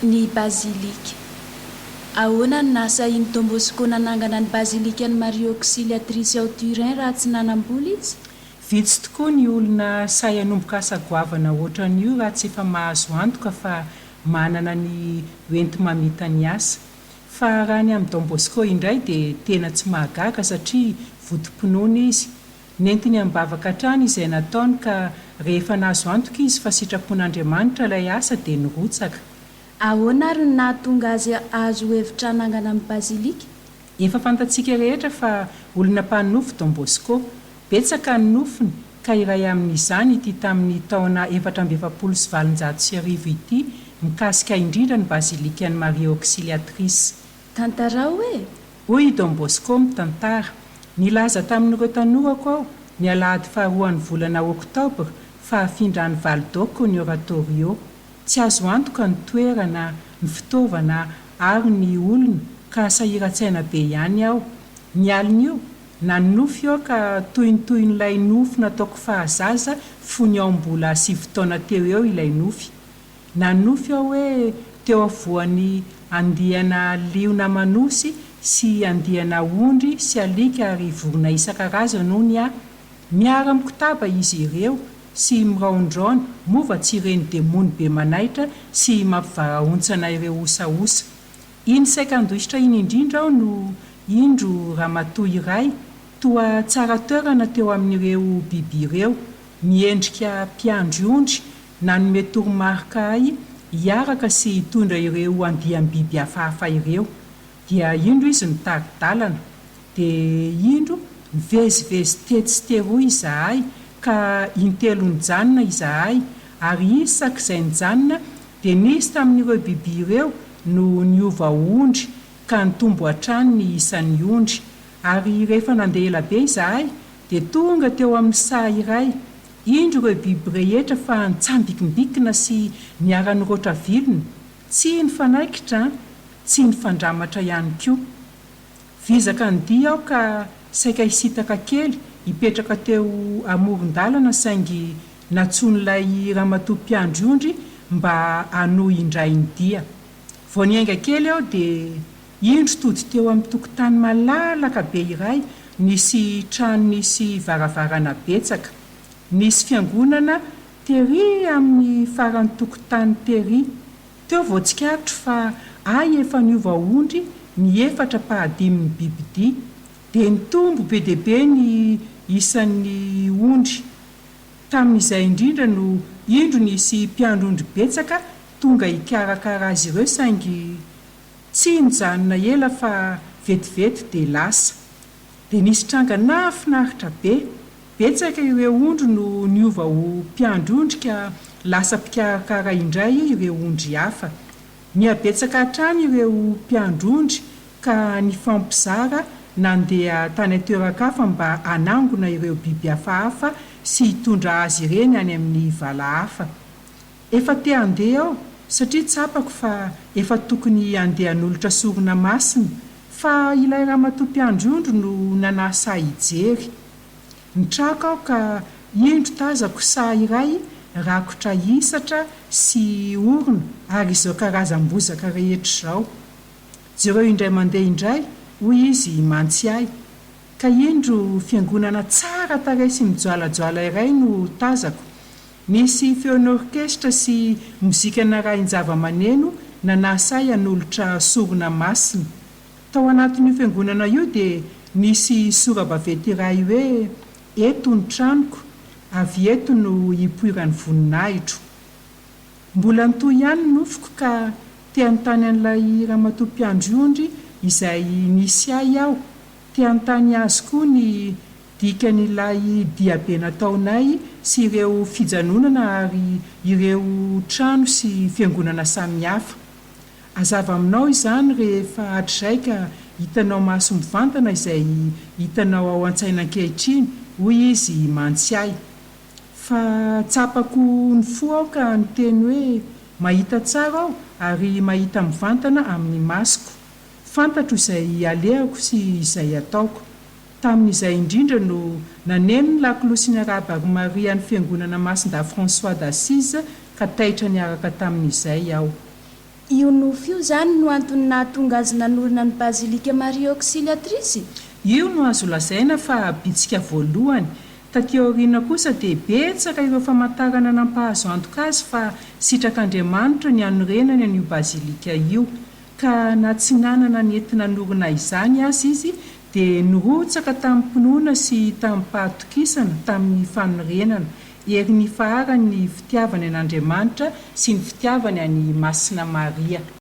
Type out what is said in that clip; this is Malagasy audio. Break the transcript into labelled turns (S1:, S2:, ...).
S1: Ny bazilika. Ahoana ny nasa iny Dom Bosco nanangana ny bazilika ny Marie Auxiliatrice ao Turin raha tsy nanambola izy?
S2: Vitsy tokoa ny olona say hanomboka asa goavana ohatran'io raha tsy efa mahazo antoka fa manana ny hoenti mamita ny asa. Fa raha ny amin'ny Dom Bosco indray dia tena tsy mahagaga satria votom-pinoana izy. Nentiny amin'ny bavaka hatrany izay nataony ka rehefa nahazo antoka izy fa sitrapon'Andriamanitra ilay asa dia nirotsaka.
S1: Ahoana ary ny nahatonga azy azo hevitra hanangana amin'ny bazilika?
S2: Efa fantatsika rehetra fa olona mpanofo Dom Bosco, betsaka ny nofony ka iray amin'izany ity tamin'ny taona 1790 ity mikasika indrindra ny bazilika ny Marie Auxiliatrice.
S1: Tantarao hoe?
S2: Hoy Dom Bosco mitantara. Nilaza tamin'ireo tanorako aho ny alahady faharoan'ny volana Oktobra fahafindran'ny Val d'Oco ny oratorio. Tsy azo antoka ny toerana, ny fitaovana ary ny olona ka sahiran-tsaina be ihany aho. Ny alina io na nofy aho ka toin'ilay nofy nataoko fahazaza fony ao mbola 7 taona teo eo ilay nofy. Na nofy aho hoe teo avoan'ny andihana liona manosy sy andihana ondry sy alika ary vorona isan-karazany hono aho. Miara mikotaba izy ireo sy miraondraona mova tsy ireny demony be manaitra sy mampivarahontsana ireo osaosa. Iny saika-andositra iny indrindra aho no indro ramatoa iray toa tsara toerana teo amin'ireo biby ireo, miendrika mpiandry-ondry nanome toromarika ahy hiaraka sy hitondra ireo andiam-biby hafahafa ireo. Dia indro izy nitari-dalana, dia indro nivezivezy tety sy teroa izahay ka intelo nijanona izahay ary isak'izay nijanona dia nisy tamin'ireo biby ireo no niova ondry ka nitombo hatrany ny isan'ny ondry. Ary rehefa nandeha elabe izahay dia tonga teo amin'ny saha iray indro ireo biby rehetra fa nitsambikimbikina sy niara-niroatra vilona, tsy nifanaikitra, tsy nifandramatra ihany koa. Vizaka ny dia aho ka saika hisitaka kely hipetraka teo amoron-dalana saingy natson'ilay ramatoa mpiandry-ondry mba hanohy indray ny dia. Vao niainga kely aho dia indro tody teo amin'ny tokotany malalaka be iray, nisy trano nisy varavarana betsaka. Nisy fiangonana tery amin'ny faran'ny tokotany tery. Teo vao tsikaritro fa efa niova ondry ny 4-5 bibidia dia nitombo be dia be ny isan'ny ondry. Tamin'izay indrindra no indro nisy mpiandry-ondry betsaka tonga hikarakara azy ireo saingy tsy nijanona ela fa vetivety dia lasa. Dia nisy tranga nafinaritra be, betsaka ireo ondry no niova ho mpiandry-ondry ka lasa mpikarakara indray ireo ondry hafa. Niabetsaka hatrany ireo mpiandry-ondry ka nifampizara nandeha tany an-toeran-kafa mba hanangona ireo biby hafahafa sy hitondra azy ireny any amin'ny vala hafa. Efa te handeha aho satria tsapako fa efa tokony handehan'olotra sorona masina fa ilay ramatoa mpiandry-ondry no nanahy sahy hijery. Nitraka aho ka indro tazako sahy iray rakotra hisatra sy orona ary izao karazam-bozaka rehetra izao. Jereo indray mandeha indray hoy izy mantsy ahy, ka indro fiangonana tsara tarehy sy mijoalajoala iray no tazako. Nisy feon'ny orkestra sy mozika narahin zava-maneno nanasay han'olotra sorona masina. Tao anatin'io fiangonana io dia nisy sora-baventy iray hoe eto ny tranoko, avy eto no hipoiran'ny voninahitro. Mbola nitoy ihany nofoko ka te hanontany an'ilay ramatoa mpiandry-ondry izay nisy ahy aho, te hanontany azy koa ny dikan'ilay diabe nataonay sy ireo fijanonana ary ireo trano sy fiangonana samihafa. Azava aminao izany rehefa hatr'izay ka hitanao maso mivantana izay hitanao ao an-tsaina ankehitriny, hoy izy mantsy ahy. Fa tsapako ny fo aho ka niteny hoe mahita tsara aho ary mahita mivantana amin'ny masoko. Fantatro izay alehako sy izay ataoko. Tamin'izay indrindra no naneno ny lakolosy ny Araba Maria ny fiangonana Masinda François d'Assise ka taitra niaraka tamin'izay aho.
S1: io nofo io izany no antony nahatonga azy nanorina ny bazilika Maria Auxiliatrice.
S2: io no azo lazaina fa bitsika voalohany. Taty aoriana kosa dia betsaka ireo famantarana nampahazo antoka azy fa sitrak'Andriamanitra ny anorenany an'io bazilika io, ka na tsy nanana ny entina norina izany azy izy dia nirotsaka tamin'ny mpinoana sy tamin'ny pahatokisana tamin'ny fanorenana, ery ny faharany ny fitiavany an'Andriamanitra sy ny fitiavany any Masina Maria.